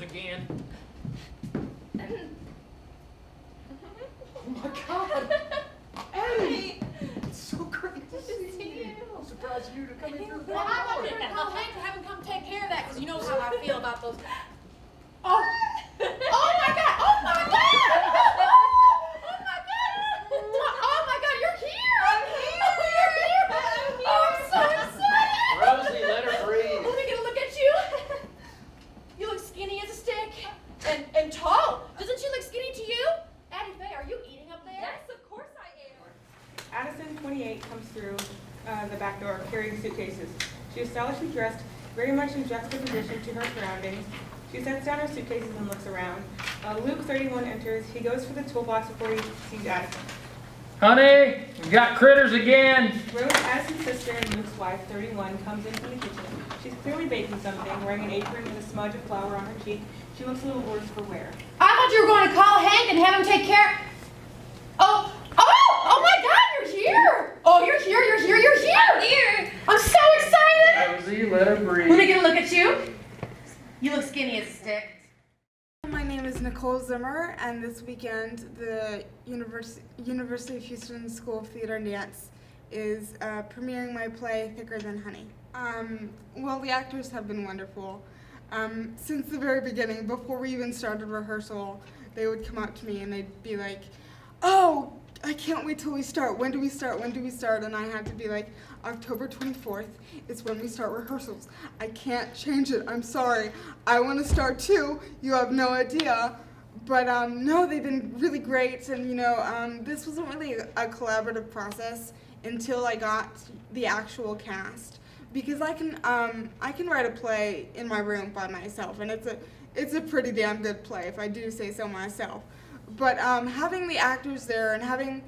again. Oh my God! Eddie! It's so great to see you. I'm surprised you to come in through Well, I thought you were gonna call Hank to have him come take care of that, because you know how I feel about those. Oh! Oh my God! Oh my God! Oh my God! Oh my God! You're here! I'm here! Oh, you're here! Oh, I'm so excited! Rosie, let her breathe. Let me get a look at you. You look skinny as a stick, and tall. Doesn't she look skinny to you? Addie Faye, are you eating up there? Yes, of course I am. Addison, 28, comes through the back door carrying suitcases. She is stylishly dressed, very much in juxtaposition to her surroundings. She sets down her suitcases and looks around. Luke, 31, enters. He goes for the toolbox before he sees Addison. Honey, we got critters again. Rose, Addison's sister and Luke's wife, 31, comes in from the kitchen. She's clearly baking something, wearing an apron with a smudge of flour on her cheek. She looks a little worse for wear. I thought you were going to call Hank and have him take care. Oh my God, you're here! Oh, you're here! I'm here! I'm so excited! Rosie, let her breathe. Let me get a look at you. You look skinny as a stick. My name is Nicole Zimmerer, and this weekend the University of Houston School of Theater and Dance is premiering my play Thicker Than Honey. Well, the actors have been wonderful. Since the very beginning, before we even started rehearsal, they would come up to me and they'd be like, "Oh, I can't wait till we start. When do we start? When do we start?" And I had to be like, "October 24th is when we start rehearsals. I can't change it. I'm sorry. I want to start too. You have no idea." But no, they've been really great. And this wasn't really a collaborative process until I got the actual cast, because I can write a play in my room by myself, and it's a pretty damn good play if I do say so myself. But having the actors there and having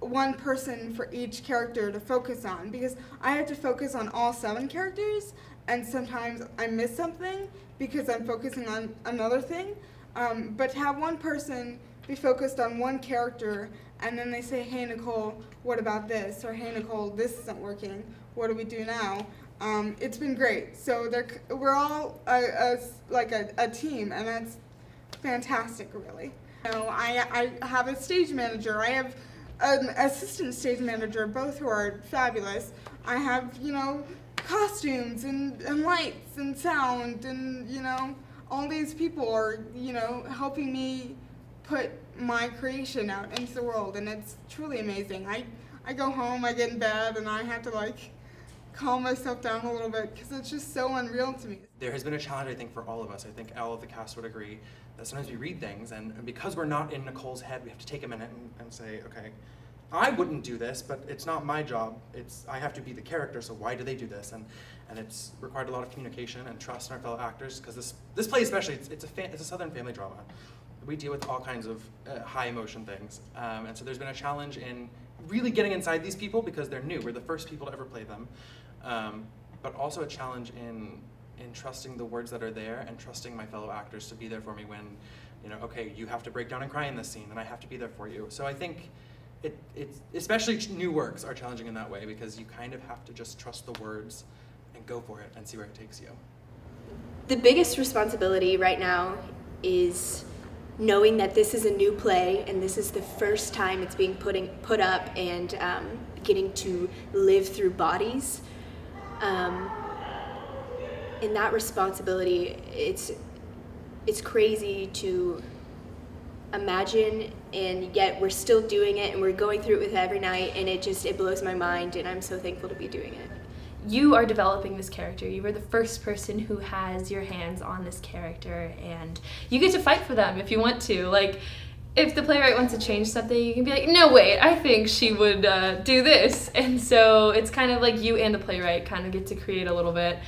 one person for each character to focus on, because I have to focus on all 7 characters, and sometimes I miss something because I'm focusing on another thing. But to have one person be focused on one character, and then they say, "Hey Nicole, what about this?" or "Hey Nicole, this isn't working. What do we do now?" It's been great. So we're all a team, and that's fantastic, really. I have a stage manager. I have an assistant stage manager, both who are fabulous. I have, costumes and lights and sound, and, all these people are, helping me put my creation out into the world, and it's truly amazing. I go home, I get in bed, and I have to, calm myself down a little bit, because it's just so unreal to me. There has been a challenge, I think, for all of us. I think all of the cast would agree that sometimes we read things, and because we're not in Nicole's head, we have to take a minute and say, okay, I wouldn't do this, but it's not my job. I have to be the character, so why do they do this? And it's required a lot of communication and trust in our fellow actors, because this play especially, it's a Southern family drama. We deal with all kinds of high emotion things, and so there's been a challenge in really getting inside these people because they're new. We're the first people to ever play them, but also a challenge in trusting the words that are there and trusting my fellow actors to be there for me when, okay, you have to break down and cry in this scene, and I have to be there for you. So I think it's especially new works are challenging in that way, because you kind of have to just trust the words and go for it and see where it takes you. The biggest responsibility right now is knowing that this is a new play and this is the first time it's being put up, and getting to live through bodies. In that responsibility, it's crazy to imagine, and yet we're still doing it, and we're going through it with every night, and it blows my mind, and I'm so thankful to be doing it. You are developing this character. You were the first person who has your hands on this character, and you get to fight for them if you want to. If the playwright wants to change something, you can be like, "No, wait, I think she would do this." And so it's kind of like you and the playwright kind of get to create a little bit.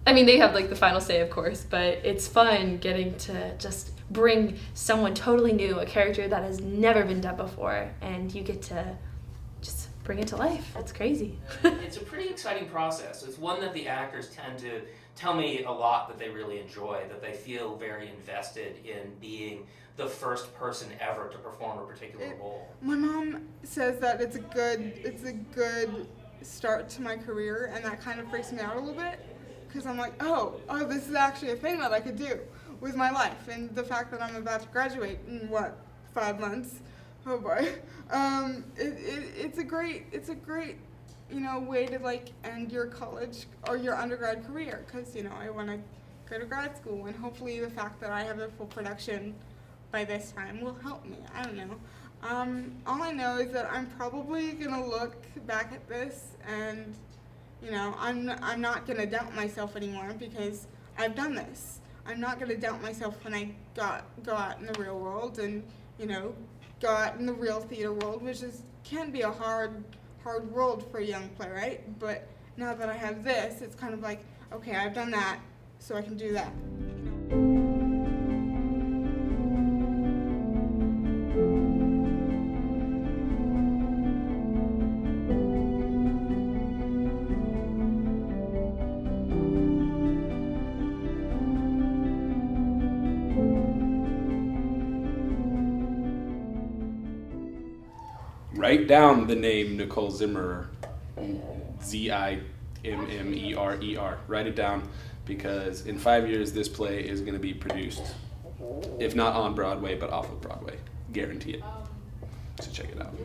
I mean, they have the final say, of course, but it's fun getting to just bring someone totally new, a character that has never been done before, and you get to just bring it to life. It's crazy. It's a pretty exciting process. It's one that the actors tend to tell me a lot that they really enjoy, that they feel very invested in being the first person ever to perform a particular role. My mom says that it's a good start to my career, and that kind of freaks me out a little bit, because I'm like, oh, this is actually a thing that I could do. with my life. And the fact that I'm about to graduate in 5 months? Oh boy. It's a great way to like end your college or your undergrad career, because I want to go to grad school, and hopefully the fact that I have a full production by this time will help me. I don't know. All I know is that I'm probably gonna look back at this and I'm not gonna doubt myself anymore because I've done this. I'm not gonna doubt myself when I go out in the real world and go out in the real theater world, which can be a hard world for a young playwright. But now that I have this, it's kind of like, okay, I've done that, so I can do that. Write down the name Nicole Zimmerer, Zimmerer. Write it down, because in 5 years this play is going to be produced, if not on Broadway, but off of Broadway. Guarantee it. So check it out.